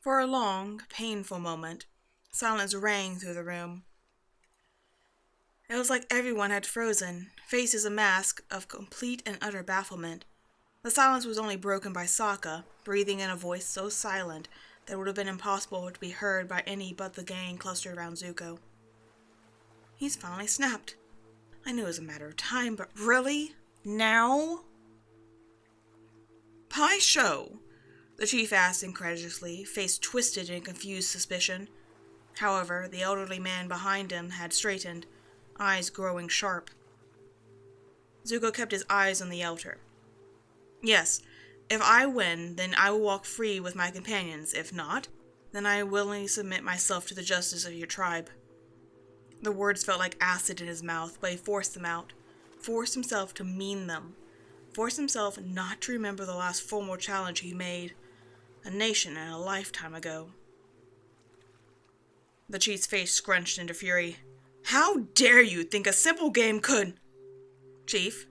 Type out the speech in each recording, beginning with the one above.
For a long, painful moment, silence rang through the room. It was like everyone had frozen, faces a mask of complete and utter bafflement. The silence was only broken by Sokka, breathing in a voice so silent that it would have been impossible to be heard by any but the gang clustered around Zuko. He's finally snapped. I knew it was a matter of time, but really? Now? Pai Sho? The chief asked incredulously, face twisted in confused suspicion. However, the elderly man behind him had straightened, eyes growing sharp. Zuko kept his eyes on the elder. Yes, if I win, then I will walk free with my companions. If not, then I willingly submit myself to the justice of your tribe. The words felt like acid in his mouth, but he forced them out, forced himself to mean them, forced himself not to remember the last formal challenge he made, a nation and a lifetime ago. The chief's face scrunched into fury. How dare you think a simple game could... Chief,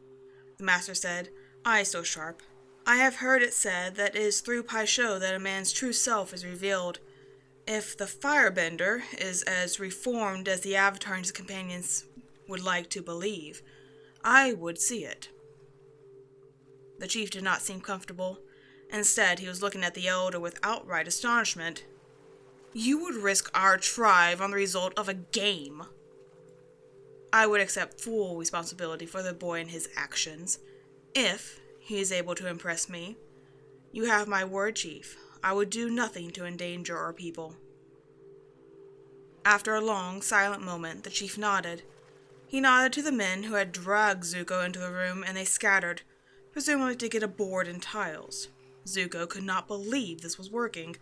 the master said, eyes still sharp, I have heard it said that it is through Pai Sho that a man's true self is revealed. If the firebender is as reformed as the Avatar and his companions would like to believe, I would see it. The chief did not seem comfortable. Instead, he was looking at the elder with outright astonishment. You would risk our tribe on the result of a game. I would accept full responsibility for the boy and his actions, if he is able to impress me. You have my word, Chief. I would do nothing to endanger our people. After a long, silent moment, the chief nodded. He nodded to the men who had dragged Zuko into the room, and they scattered, presumably to get a board and tiles. Zuko could not believe this was working.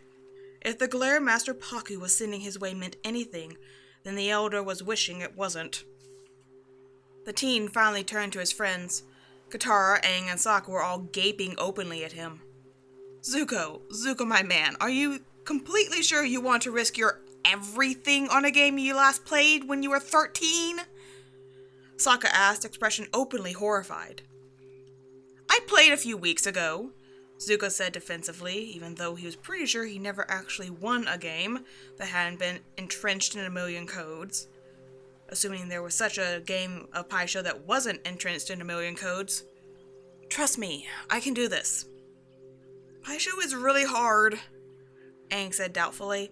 If the Glare Master Pakku was sending his way meant anything, then the elder was wishing it wasn't. The teen finally turned to his friends. Katara, Aang, and Sokka were all gaping openly at him. Zuko, my man, are you completely sure you want to risk your everything on a game you last played when you were 13? Sokka asked, expression openly horrified. I played a few weeks ago, Zuko said defensively, even though he was pretty sure he never actually won a game that hadn't been entrenched in a million codes. Assuming there was such a game of Pai Sho that wasn't entrenched in a million codes. Trust me, I can do this. Pai Sho is really hard, Aang said doubtfully.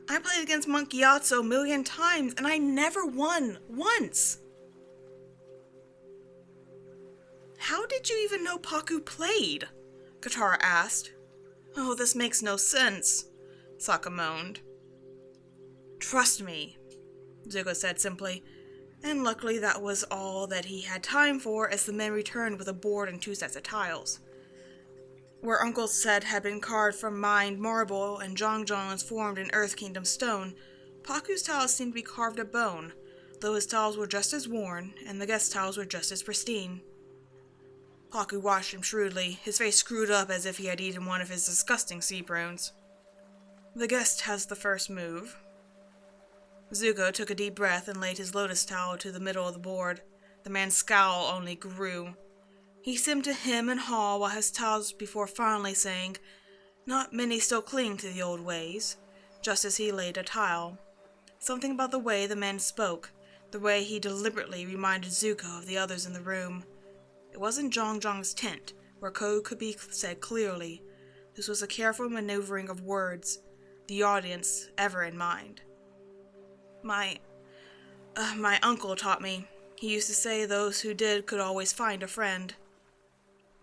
I played against Monkey Yatso a million times, and I never won once. How did you even know Pakku played? Katara asked. Oh, this makes no sense, Sokka moaned. Trust me, Zuko said simply, and luckily that was all that he had time for as the men returned with a board and 2 sets of tiles. Where Uncle said had been carved from mined marble and Jongjong's formed in Earth Kingdom stone, Pakku's tiles seemed to be carved of bone, though his tiles were just as worn, and the guest tiles were just as pristine. Pakku watched him shrewdly, his face screwed up as if he had eaten one of his disgusting sea prunes. The guest has the first move. Zuko took a deep breath and laid his lotus towel to the middle of the board. The man's scowl only grew. He seemed to hem and haw while his tiles before finally saying, Not many still cling to the old ways, just as he laid a tile. Something about the way the man spoke, the way he deliberately reminded Zuko of the others in the room. It wasn't Jongjong's tent, where code could be said clearly. This was a careful maneuvering of words, the audience ever in mind. My uncle taught me. He used to say those who did could always find a friend.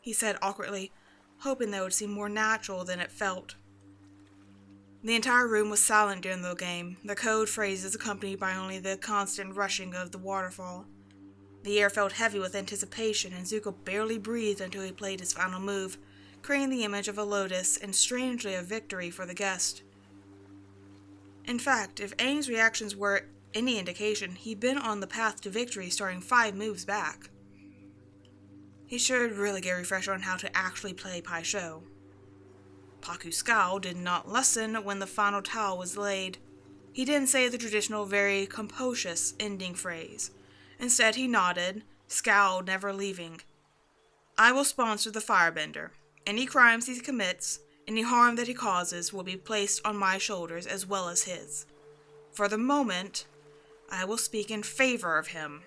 He said awkwardly, hoping that it would seem more natural than it felt. The entire room was silent during the game, the code phrases accompanied by only the constant rushing of the waterfall. The air felt heavy with anticipation, and Zuko barely breathed until he played his final move, creating the image of a lotus and strangely a victory for the guest. In fact, if Aang's reactions were any indication, he'd been on the path to victory starting 5 moves back. He should really get a refresher on how to actually play Pai Sho. Pakku's scowl did not lessen when the final towel was laid. He didn't say the traditional, very composite ending phrase. Instead, he nodded, scowl never leaving. I will sponsor the firebender. Any crimes he commits, Any harm that he causes will be placed on my shoulders as well as his. For the moment, I will speak in favor of him."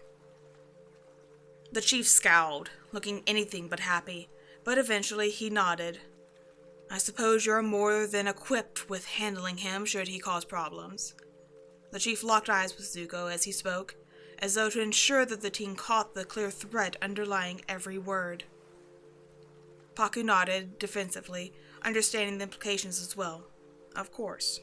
The chief scowled, looking anything but happy, but eventually he nodded. "I suppose you're more than equipped with handling him should he cause problems." The chief locked eyes with Zuko as he spoke, as though to ensure that the teen caught the clear threat underlying every word. Paku nodded defensively, understanding the implications as well. Of course.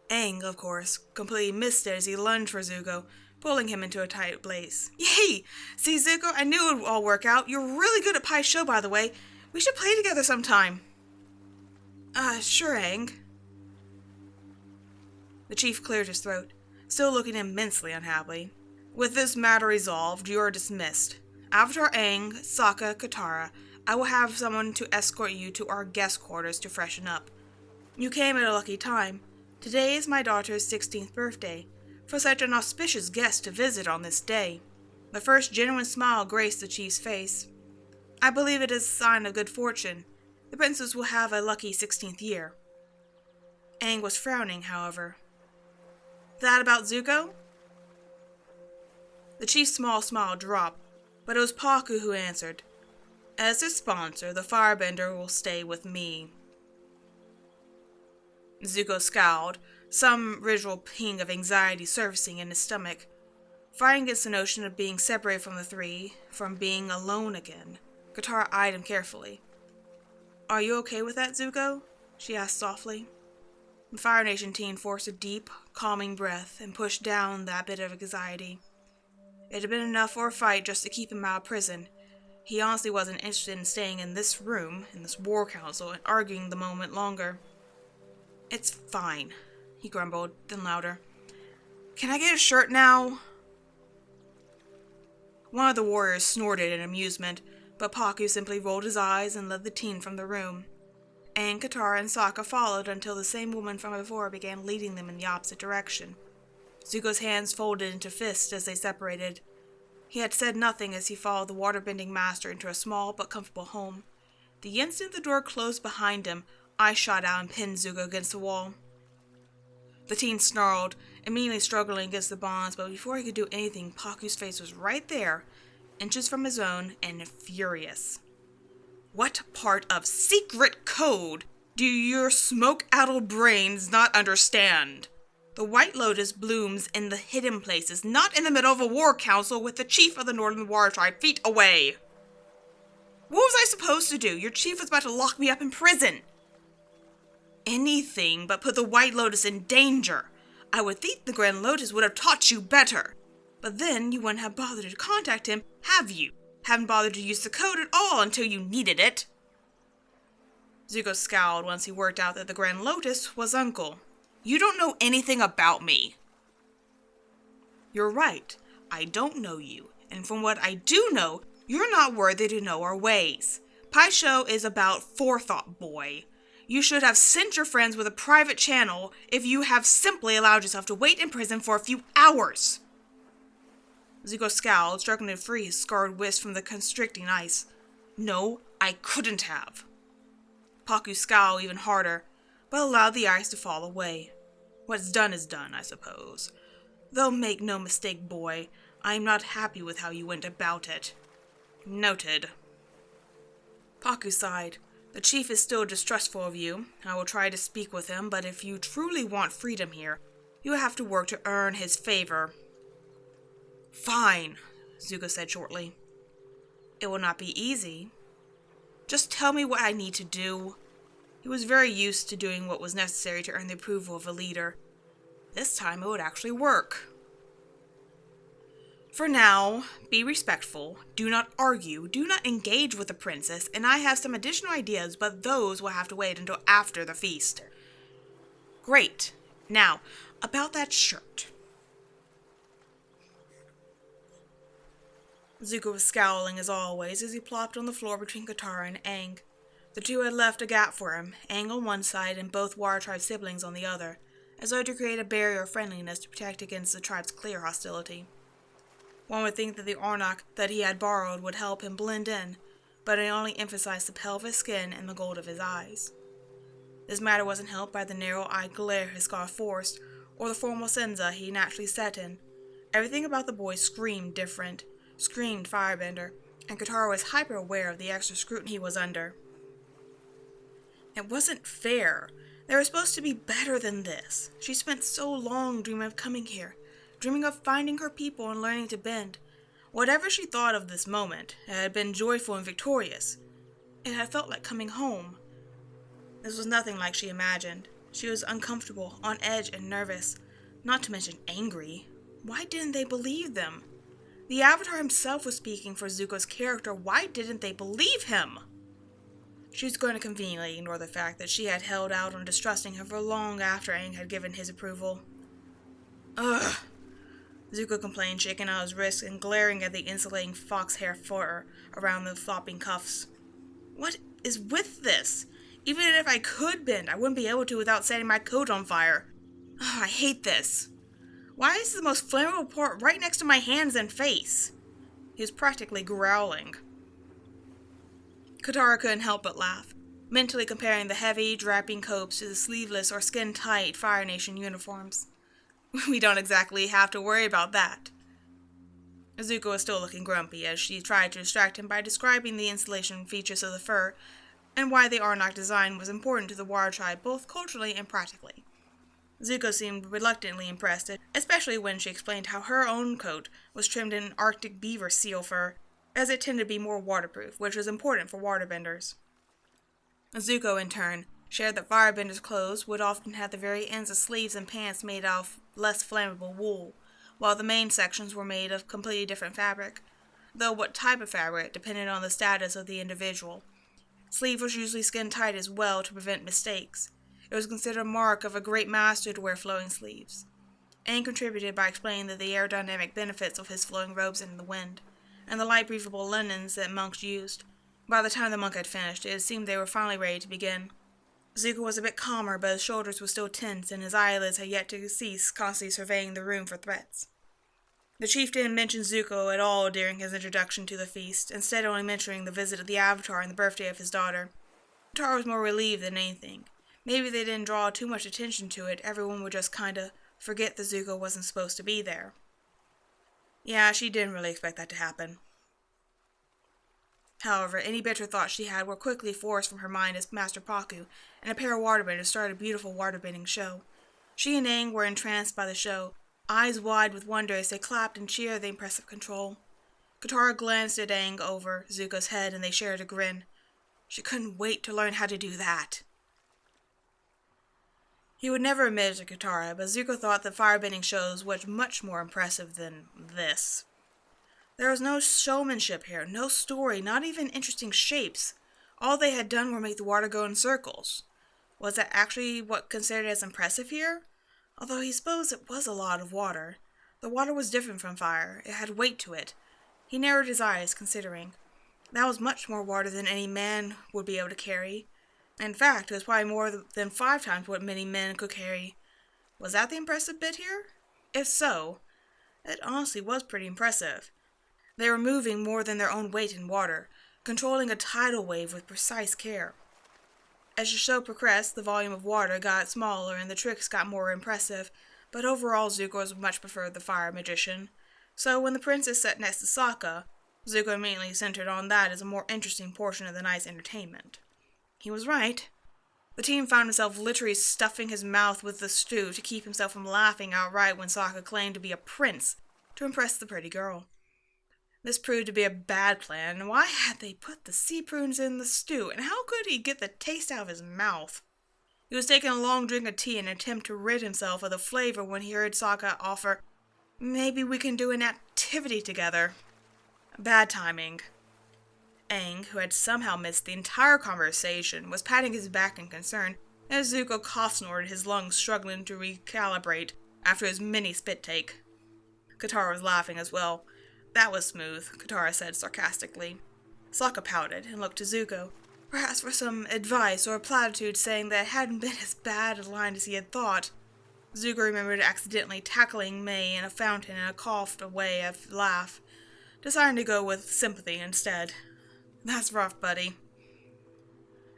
Aang, of course, completely missed it as he lunged for Zuko, pulling him into a tight place. "Yay! See, Zuko, I knew it would all work out. You're really good at Pai Sho, by the way. We should play together sometime." Sure, Aang." The chief cleared his throat, still looking immensely unhappy. "With this matter resolved, you are dismissed. After Aang, Sokka, Katara, I will have someone to escort you to our guest quarters to freshen up. You came at a lucky time. Today is my daughter's 16th birthday. For such an auspicious guest to visit on this day." The first genuine smile graced the chief's face. "I believe it is a sign of good fortune. The princess will have a lucky 16th year." Aang was frowning, however. "That about Zuko?" The chief's small smile dropped, but it was Paku who answered. "As his sponsor, the firebender will stay with me." Zuko scowled, some residual ping of anxiety surfacing in his stomach. Fighting against the notion of being separated from the three, from being alone again, Katara eyed him carefully. "Are you okay with that, Zuko?" she asked softly. The Fire Nation teen forced a deep, calming breath and pushed down that bit of anxiety. It had been enough for a fight just to keep him out of prison. He honestly wasn't interested in staying in this room, in this war council, and arguing the moment longer. "It's fine," he grumbled, then louder. "Can I get a shirt now?" One of the warriors snorted in amusement, but Paku simply rolled his eyes and led the teen from the room. Aang, Katara, and Sokka followed until the same woman from before began leading them in the opposite direction. Zuko's hands folded into fists as they separated. He had said nothing as he followed the waterbending master into a small but comfortable home. The instant the door closed behind him, I shot out and pinned Zuko against the wall. The teen snarled, immediately struggling against the bonds, but before he could do anything, Paku's face was right there, inches from his own, and furious. "What part of secret code do your smoke-addled brains not understand? The White Lotus blooms in the hidden places, not in the middle of a war council with the chief of the Northern Water Tribe feet away. What was I supposed to do? Your chief was about to lock me up in prison." "Anything but put the White Lotus in danger. I would think the Grand Lotus would have taught you better. But then you wouldn't have bothered to contact him, have you? Haven't bothered to use the code at all until you needed it." Zuko scowled once he worked out that the Grand Lotus was Uncle. "You don't know anything about me." "You're right. I don't know you. And from what I do know, you're not worthy to know our ways. Pai Sho is about forethought, boy. You should have sent your friends with a private channel if you have simply allowed yourself to wait in prison for a few hours." Zuko scowled, struggling to free his scarred wrist from the constricting ice. "No, I couldn't have." Paku scowled even harder, but allowed the ice to fall away. "What's done is done, I suppose. Though make no mistake, boy, I am not happy with how you went about it." "Noted." Paku sighed. "The chief is still distrustful of you. I will try to speak with him, but if you truly want freedom here, you will have to work to earn his favor." "Fine," Zuko said shortly. "It will not be easy. Just tell me what I need to do." He was very used to doing what was necessary to earn the approval of a leader. This time it would actually work. "For now, be respectful, do not argue, do not engage with the princess, and I have some additional ideas, but those will have to wait until after the feast." "Great. Now, about that shirt." Zuko was scowling as always as he plopped on the floor between Katara and Aang. The two had left a gap for him, Aang on one side and both Water Tribe siblings on the other, as though to create a barrier of friendliness to protect against the tribe's clear hostility. One would think that the Ornak that he had borrowed would help him blend in, but it only emphasized the pale of his skin and the gold of his eyes. This matter wasn't helped by the narrow-eyed glare his scar forced, or the formal senza he naturally sat in. Everything about the boy screamed different, screamed firebender, and Katara was hyper-aware of the extra scrutiny he was under. It wasn't fair. They were supposed to be better than this. She spent so long dreaming of coming here, dreaming of finding her people and learning to bend. Whatever she thought of this moment, it had been joyful and victorious. It had felt like coming home. This was nothing like she imagined. She was uncomfortable, on edge, and nervous, not to mention angry. Why didn't they believe them? The Avatar himself was speaking for Zuko's character. Why didn't they believe him? She was going to conveniently ignore the fact that she had held out on distrusting him for long after Aang had given his approval. Ugh, Zuko complained, shaking out his wrists and glaring at the insulating fox hair fur around the flopping cuffs. What is with this? Even if I could bend, I wouldn't be able to without setting my coat on fire. Ugh, I hate this. Why is the most flammable part right next to my hands and face? He was practically growling. Katara couldn't help but laugh, mentally comparing the heavy, draping coats to the sleeveless or skin-tight Fire Nation uniforms. We don't exactly have to worry about that. Zuko was still looking grumpy as she tried to distract him by describing the insulation features of the fur and why the Arnak design was important to the Water Tribe both culturally and practically. Zuko seemed reluctantly impressed, especially when she explained how her own coat was trimmed in Arctic beaver seal fur, as it tended to be more waterproof, which was important for waterbenders. Zuko, in turn, shared that firebenders' clothes would often have the very ends of sleeves and pants made out of less flammable wool, while the main sections were made of completely different fabric, though what type of fabric depended on the status of the individual. Sleeve was usually skin-tight as well to prevent mistakes. It was considered a mark of a great master to wear flowing sleeves. Aang contributed by explaining the aerodynamic benefits of his flowing robes in the wind, and the light breathable linens that monks used. By the time the monk had finished, it seemed they were finally ready to begin. Zuko was a bit calmer, but his shoulders were still tense, and his eyelids had yet to cease constantly surveying the room for threats. The chief didn't mention Zuko at all during his introduction to the feast, instead only mentioning the visit of the Avatar and the birthday of his daughter. Katara was more relieved than anything. Maybe they didn't draw too much attention to it, everyone would just kinda forget that Zuko wasn't supposed to be there. Yeah, she didn't really expect that to happen. However, any bitter thoughts she had were quickly forced from her mind as Master Pakku and a pair of waterbenders started a beautiful waterbending show. She and Aang were entranced by the show, eyes wide with wonder as they clapped and cheered the impressive control. Katara glanced at Aang over Zuko's head and they shared a grin. She couldn't wait to learn how to do that. He would never admit it to Katara, but Zuko thought the firebending shows were much more impressive than this. There was no showmanship here, no story, not even interesting shapes. All they had done were make the water go in circles. Was that actually what considered as impressive here? Although he supposed it was a lot of water. The water was different from fire. It had weight to it. He narrowed his eyes, considering. That was much more water than any man would be able to carry. In fact, it was probably more than 5 times what many men could carry. Was that the impressive bit here? If so, it honestly was pretty impressive. They were moving more than their own weight in water, controlling a tidal wave with precise care. As the show progressed, the volume of water got smaller and the tricks got more impressive, but overall Zuko much preferred the fire magician. So when the princess sat next to Sokka, Zuko immediately centered on that as a more interesting portion of the night's entertainment. He was right. The team found himself literally stuffing his mouth with the stew to keep himself from laughing outright when Sokka claimed to be a prince to impress the pretty girl. This proved to be a bad plan. Why had they put the sea prunes in the stew, and how could he get the taste out of his mouth? He was taking a long drink of tea in an attempt to rid himself of the flavor when he heard Sokka offer, "Maybe we can do an activity together." Bad timing. Aang, who had somehow missed the entire conversation, was patting his back in concern as Zuko cough-snorted, his lungs struggling to recalibrate after his mini spit take. Katara was laughing as well. "That was smooth," Katara said sarcastically. Sokka pouted and looked to Zuko, perhaps for some advice or a platitude saying that it hadn't been as bad a line as he had thought. Zuko remembered accidentally tackling May in a fountain and coughed away a laugh, deciding to go with sympathy instead. That's rough, buddy.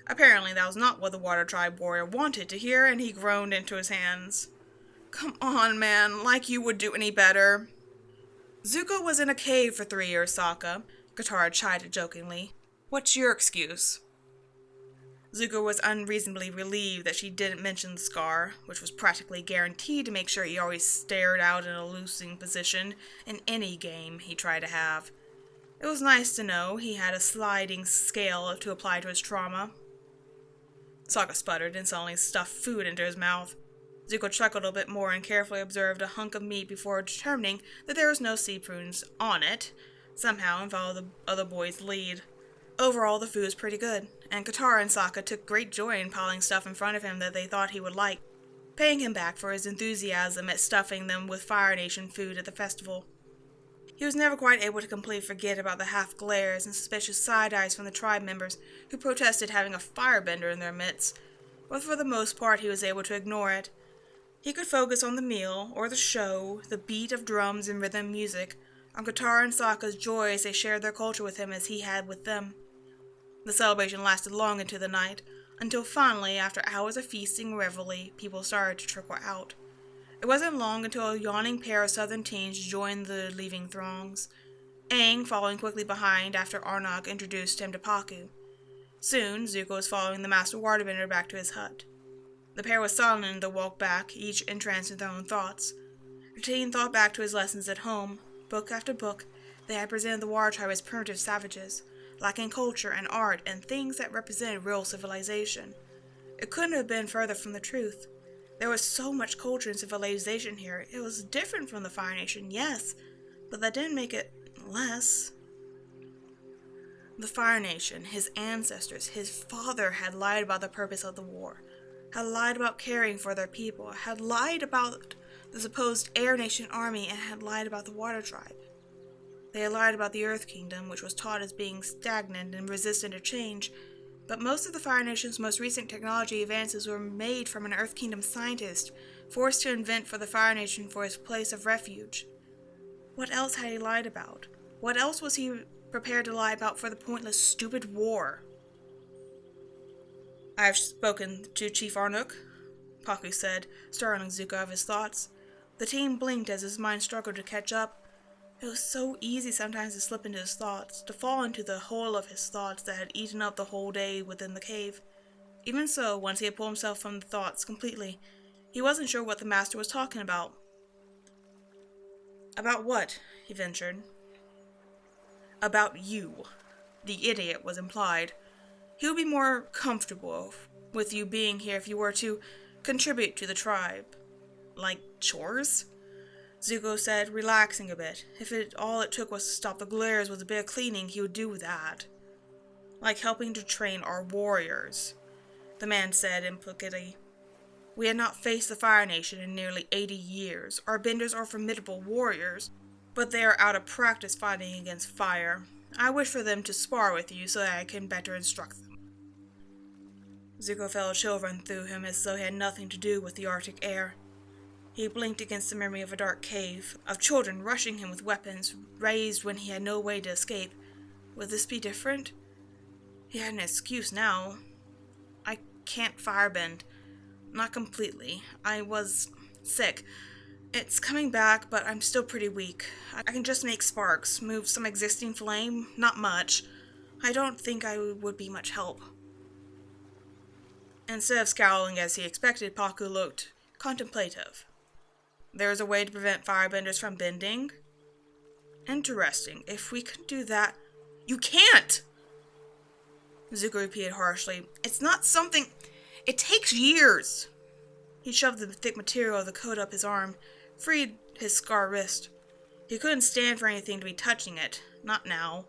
Apparently that was not what the Water Tribe warrior wanted to hear, and he groaned into his hands. Come on, man, like you would do any better. Zuko was in a cave for 3 years, Sokka, Katara chided jokingly. What's your excuse? Zuko was unreasonably relieved that she didn't mention the scar, which was practically guaranteed to make sure he always stared out in a losing position in any game he tried to have. It was nice to know he had a sliding scale to apply to his trauma. Sokka sputtered and suddenly stuffed food into his mouth. Zuko chuckled a bit more and carefully observed a hunk of meat before determining that there was no sea prunes on it, somehow, and followed the other boy's lead. Overall, the food was pretty good, and Katara and Sokka took great joy in piling stuff in front of him that they thought he would like, paying him back for his enthusiasm at stuffing them with Fire Nation food at the festival. He was never quite able to completely forget about the half-glares and suspicious side-eyes from the tribe members who protested having a firebender in their midst, but for the most part he was able to ignore it. He could focus on the meal, or the show, the beat of drums and rhythm music, on Katara and Sokka's joy as they shared their culture with him as he had with them. The celebration lasted long into the night, until finally, after hours of feasting and revelry, people started to trickle out. It wasn't long until a yawning pair of southern teens joined the leaving throngs, Aang following quickly behind after Arnok introduced him to Pakku. Soon, Zuko was following the Master Waterbender back to his hut. The pair was silent in the walk back, each entranced in their own thoughts. The teen thought back to his lessons at home. Book after book, they had presented the Water Tribe as primitive savages, lacking culture and art and things that represented real civilization. It couldn't have been further from the truth. There was so much culture and civilization here. It was different from the Fire Nation, yes, but that didn't make it less. The Fire Nation, his ancestors, his father had lied about the purpose of the war, had lied about caring for their people, had lied about the supposed Air Nation army, and had lied about the Water Tribe. They had lied about the Earth Kingdom, which was taught as being stagnant and resistant to change, but most of the Fire Nation's most recent technology advances were made from an Earth Kingdom scientist, forced to invent for the Fire Nation for his place of refuge. What else had he lied about? What else was he prepared to lie about for the pointless, stupid war? I have spoken to Chief Arnok, Pakku said, startling Zuko of his thoughts. The teen blinked as his mind struggled to catch up. It was so easy sometimes to slip into his thoughts, to fall into the hole of his thoughts that had eaten up the whole day within the cave. Even so, once he had pulled himself from the thoughts completely, he wasn't sure what the master was talking about. About what? He ventured. About you. The idiot was implied. He would be more comfortable with you being here if you were to contribute to the tribe. Like chores? Zuko said, relaxing a bit. If all it took was to stop the glares with a bit of cleaning, he would do that. Like helping to train our warriors, the man said implicitly. We had not faced the Fire Nation in nearly 80 years. Our benders are formidable warriors, but they are out of practice fighting against fire. I wish for them to spar with you so that I can better instruct them. Zuko felt a chill run through him as though he had nothing to do with the Arctic air. He blinked against the memory of a dark cave, of children rushing him with weapons, raised when he had no way to escape. Would this be different? He had an excuse now. I can't firebend. Not completely. I was sick. It's coming back, but I'm still pretty weak. I can just make sparks, move some existing flame, not much. I don't think I would be much help. Instead of scowling as he expected, Pakku looked contemplative. There is a way to prevent firebenders from bending? Interesting. If we could do that... You can't! Zuko repeated harshly. It's not something... It takes years! He shoved the thick material of the coat up his arm, freed his scar wrist. He couldn't stand for anything to be touching it. Not now.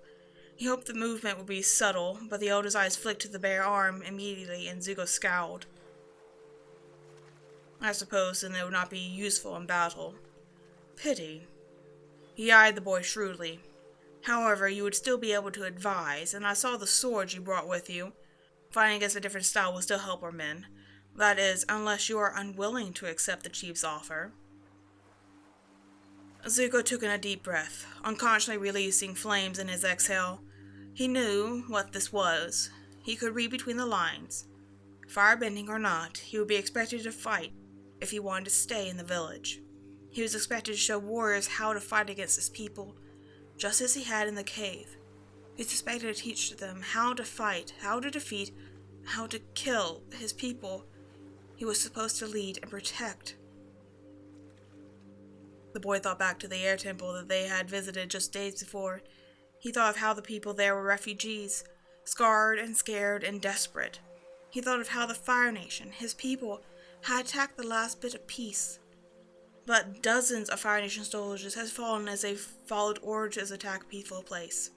He hoped the movement would be subtle, but the elder's eyes flicked to the bare arm immediately, and Zuko scowled. I suppose then it would not be useful in battle. Pity. He eyed the boy shrewdly. However, you would still be able to advise, and I saw the swords you brought with you. Fighting against a different style will still help our men. That is, unless you are unwilling to accept the chief's offer. Zuko took in a deep breath, unconsciously releasing flames in his exhale. He knew what this was. He could read between the lines. Firebending or not, he would be expected to fight if he wanted to stay in the village. He was expected to show warriors how to fight against his people, just as he had in the cave. He was expected to teach them how to fight, how to defeat, how to kill his people he was supposed to lead and protect. The boy thought back to the air temple that they had visited just days before. He thought of how the people there were refugees, scarred and scared and desperate. He thought of how the Fire Nation, his people, had attacked the last bit of peace. But dozens of Fire Nation soldiers had fallen as they followed orders to attack a peaceful place.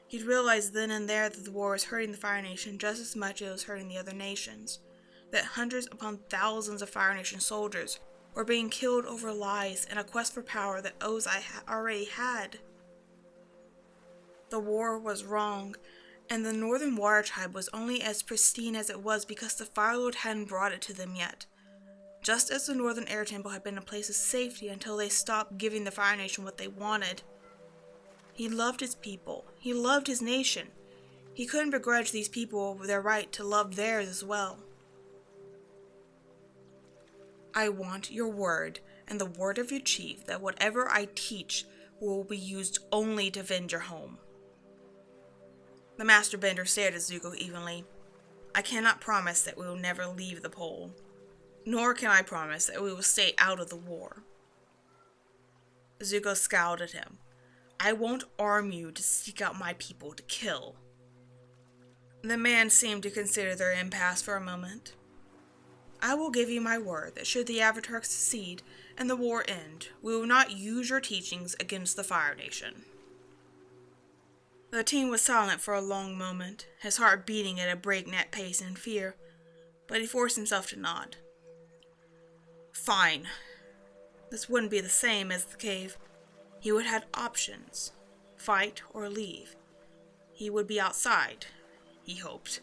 He'd realized then and there that the war was hurting the Fire Nation just as much as it was hurting the other nations. That hundreds upon thousands of Fire Nation soldiers were being killed over lies and a quest for power that Ozai already had. The war was wrong, and the Northern Water Tribe was only as pristine as it was because the Fire Lord hadn't brought it to them yet. Just as the Northern Air Temple had been a place of safety until they stopped giving the Fire Nation what they wanted. He loved his people. He loved his nation. He couldn't begrudge these people their right to love theirs as well. I want your word and the word of your chief that whatever I teach will be used only to vend your home. The Master Bender stared at Zuko evenly. I cannot promise that we will never leave the pole, nor can I promise that we will stay out of the war. Zuko scowled at him. I won't arm you to seek out my people to kill. The man seemed to consider their impasse for a moment. I will give you my word that should the Avatar succeed and the war end, we will not use your teachings against the Fire Nation. The teen was silent for a long moment, his heart beating at a breakneck pace in fear, but he forced himself to nod. Fine. This wouldn't be the same as the cave. He would have options, fight or leave. He would be outside, he hoped.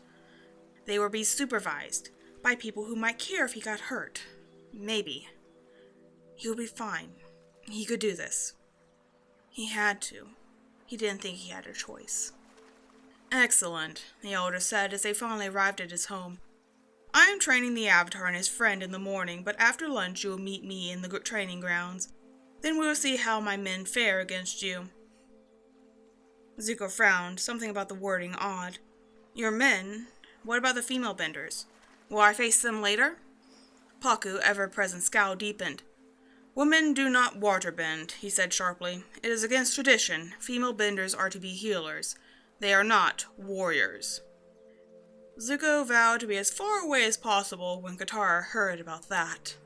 They would be supervised by people who might care if he got hurt. Maybe. He would be fine. He could do this. He had to. He didn't think he had a choice. Excellent, the elder said as they finally arrived at his home. I am training the Avatar and his friend in the morning, but after lunch you will meet me in the training grounds. Then we will see how my men fare against you. Zuko frowned, something about the wording odd. Your men? What about the female benders? Will I face them later? Paku, ever-present scowl deepened. Women do not waterbend, he said sharply. It is against tradition. Female benders are to be healers. They are not warriors. Zuko vowed to be as far away as possible when Katara heard about that.